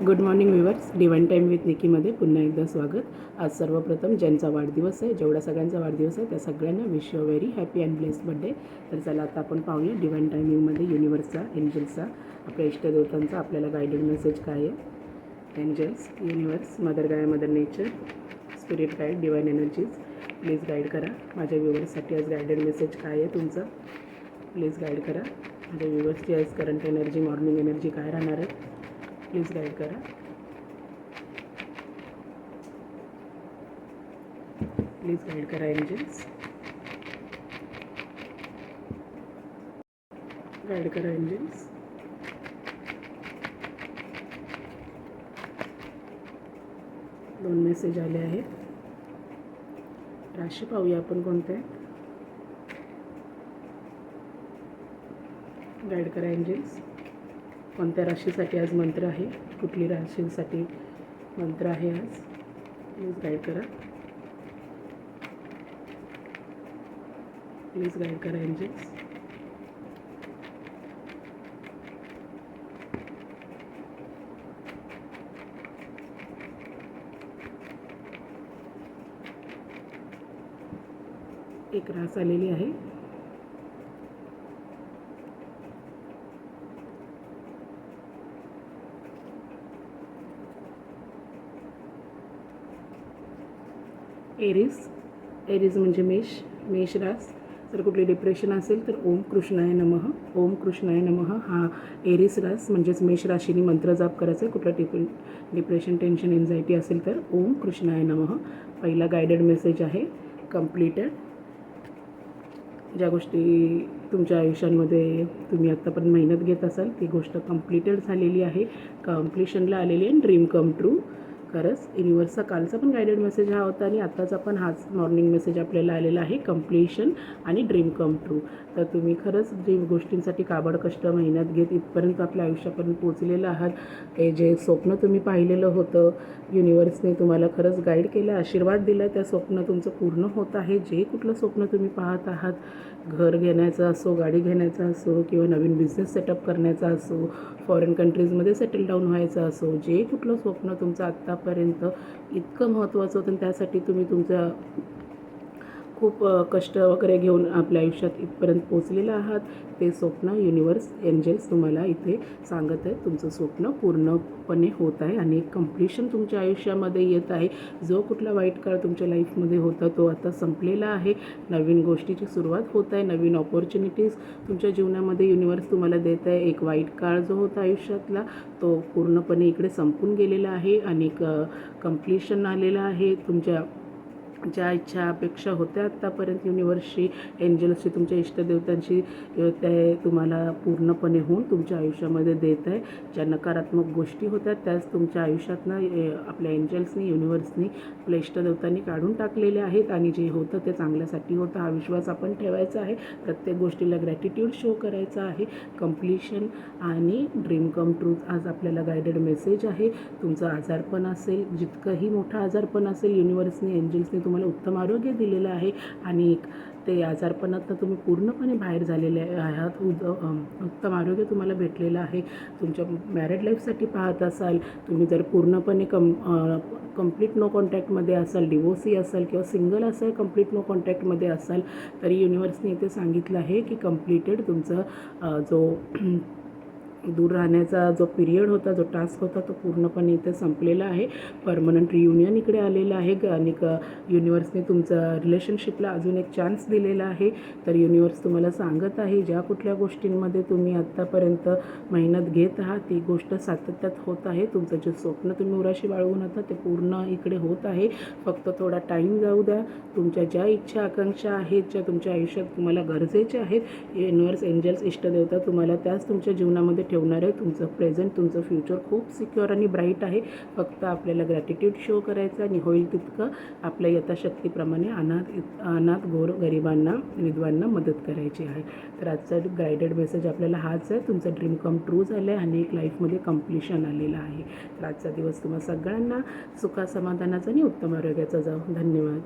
Good morning viewers, divine time with निकीमध्ये पुन्हा एकदा स्वागत. आज सर्वप्रथम ज्यांचा वाढदिवस आहे, जेवढा सगळ्यांचा वाढदिवस आहे त्या सगळ्यांना wish you very happy and blessed birthday. तर चला आता आपण पाहूया डिवाइन टायमिंगमध्ये युनिवर्सचा, एंजल्सचा, आपल्या इष्टदेवतांचा आपल्याला गायडेड मेसेज काय आहे. एंजल्स, युनिवर्स, मदर गाया, mother nature, spirit guide, divine energies, please guide करा माझ्या व्ह्यूअर्ससाठी. आज गायडेड मेसेज काय आहे तुमचं, प्लीज गाईड करा माझ्या व्ह्यूअर्सची. आज करंट एनर्जी, मॉर्निंग एनर्जी काय राहणार आहे, प्लीज गाईड करा. प्लीज गाईड करा एंजल्स, गाईड करा एंजल्स. दोन मेसेज आले आहेत. राशी पाहूया आपण कोणते. गाईड करा एंजल्स, कोणत्या राशीसाठी आज मंत्र आहे, कुठली राशीसाठी मंत्र आहे आज, प्लीज गाईड करा. प्लीज गाईड करा एंजल्स. एक रास आलेली आहे. एरीज म्हणजे मेष रास. जर कुठली डिप्रेशन असेल तर ओम कृष्णाय नमः, ओम कृष्णाय नमः हा एरीस रास म्हणजेच मेष राशीने मंत्र जाप करायचा आहे. कुठलं डिप्रेशन, टेन्शन, एन्झायटी असेल तर ओम कृष्णाय नमः. पहिला गायडेड मेसेज आहे कम्प्लीटेड. ज्या गोष्टी तुमच्या आयुष्यामध्ये तुम्ही आत्तापर्यंत मेहनत घेत असाल ती गोष्ट कम्प्लीटेड झालेली आहे, कम्प्लिशनला आलेली आहे. Dream come true. खरंच युनिवर्सचा कालचा पण गायडेड मेसेज हा होता आणि आत्ताचा पण हाच मॉर्निंग मेसेज आपल्याला आलेला आहे, कम्प्लिशन आणि ड्रीम कम ट्रू. तर तुम्ही खरंच जे गोष्टींसाठी काबड कष्ट मेहनत घेत इथपर्यंत आपल्या आयुष्यापर्यंत पोचलेलं आहात. हे जे स्वप्न तुम्ही पाहिलेलं होतं, युनिवर्सने तुम्हाला खरंच गाईड केलं, आशीर्वाद दिला, त्या स्वप्न तुमचं पूर्ण होत आहे. जे कुठलं स्वप्न तुम्ही पाहत आहात, घर घेण्याचं असो, गाडी घेण्याचं असो, किंवा नवीन बिझनेस सेटअप करण्याचा असो, फॉरेन कंट्रीजमध्ये सेटल डाऊन व्हायचं असो, जे कुठलं स्वप्न तुमचं आत्तापर्यंत इतकं महत्त्वाचं होतं आणि त्यासाठी तुम्ही तुमच्या खूप कष्ट वगैरे घेऊन आपल्या आयुष्यात इथपर्यंत पोचलेलं आहात, ते स्वप्न युनिवर्स, एंजल्स तुम्हाला इथे सांगत आहे. तुमचं स्वप्न पूर्णपणे होत आहे आणि एक कम्प्लिशन तुमच्या आयुष्यामध्ये येत आहे. जो कुठला वाईट काळ तुमच्या लाईफमध्ये होता तो आता संपलेला आहे. नवीन गोष्टीची सुरुवात होत आहे. नवीन ऑपॉर्च्युनिटीज तुमच्या जीवनामध्ये युनिवर्स तुम्हाला देत आहे. एक वाईट काळ जो होता आयुष्यातला तो पूर्णपणे इकडे संपून गेलेला आहे आणि कम्प्लिशन आलेलं आहे. तुमच्या ज्या इच्छा अपेक्षा होत्या आत्तापर्यंत युनिवर्सशी, एंजल्सशी, तुमच्या इष्टदेवतांशी, ते तुम्हाला पूर्णपणे होऊन तुमच्या आयुष्यामध्ये देत आहे. ज्या नकारात्मक गोष्टी होत्या त्याच तुमच्या आयुष्यातनं आपल्या एंजल्सनी, युनिवर्सनी, आपल्या इष्टदेवतांनी काढून टाकलेले आहेत आणि जे होतं ते चांगल्यासाठी होतं. हा विश्वास आपण ठेवायचा आहे. प्रत्येक गोष्टीला ग्रॅटिट्यूड शो करायचा आहे. कम्प्लिशन आणि ड्रीम कम ट्रूथ आज आपल्याला गायडेड मेसेज आहे. तुमचं आजारपण असेल, जितकंही मोठं आजारपण असेल, युनिवर्सनी, एंजल्सनी तुम्हाला उत्तम आरोग्य दिलेलं आहे आणि ते आजारपणातनं तुम्ही पूर्णपणे बाहेर झालेले आहात. उत्तम आरोग्य तुम्हाला भेटलेलं आहे. तुमच्या मॅरिड लाईफसाठी पाहत असाल, तुम्ही जर पूर्णपणे कंप्लीट नो कॉन्टॅक्टमध्ये असाल, डिवोर्सी असाल किंवा सिंगल असाल, कंप्लीट नो कॉन्टॅक्टमध्ये असाल, तरी युनिवर्सने इथे सांगितलं आहे की कम्प्लीटेड तुमचा जो दूर राहण्याचा जो पिरियड होता, जो टास्क होता, तो पूर्णपणे इथे संपलेला आहे. परमनंट रियुनियन इकडे आलेलं आहे आणि युनिवर्सने तुमचा रिलेशनशिपला अजून एक चान्स दिलेला आहे. तर युनिवर्स तुम्हाला सांगत आहे, ज्या कुठल्या गोष्टींमध्ये तुम्ही आत्तापर्यंत मेहनत घेत आहात ती गोष्ट सातत्यात होत आहे. तुमचं जे स्वप्न तुम्ही उराशी बाळगून होता ते पूर्ण इकडे होत आहे. फक्त थोडा टाईम जाऊ द्या. तुमच्या ज्या इच्छा आकांक्षा आहेत, ज्या तुमच्या आयुष्यात तुम्हाला गरजेच्या आहेत, युनिवर्स, एंजल्स, इष्टदेवता तुम्हाला त्याच तुमच्या जीवनामध्ये ठेवणार आहे. तुमचं प्रेझेंट, तुमचं फ्युचर खूप सिक्युअर आणि ब्राईट आहे. फक्त आपल्याला ग्रॅटिट्यूड शो करायचं आणि होईल तितकं आपल्या यथाशक्तीप्रमाणे अनाथ गोर गरिबांना, विधवांना मदत करायची आहे. तर आजचा गायडेड मेसेज आपल्याला हाच आहे. तुमचं ड्रीम कम ट्रू झालं आहे आणि एक लाईफमध्ये कम्प्लिशन आलेलं आहे. तर आजचा दिवस तुम्हाला सगळ्यांना सुखा समाधानाचा आणि उत्तम आरोग्याचा जाऊ. धन्यवाद.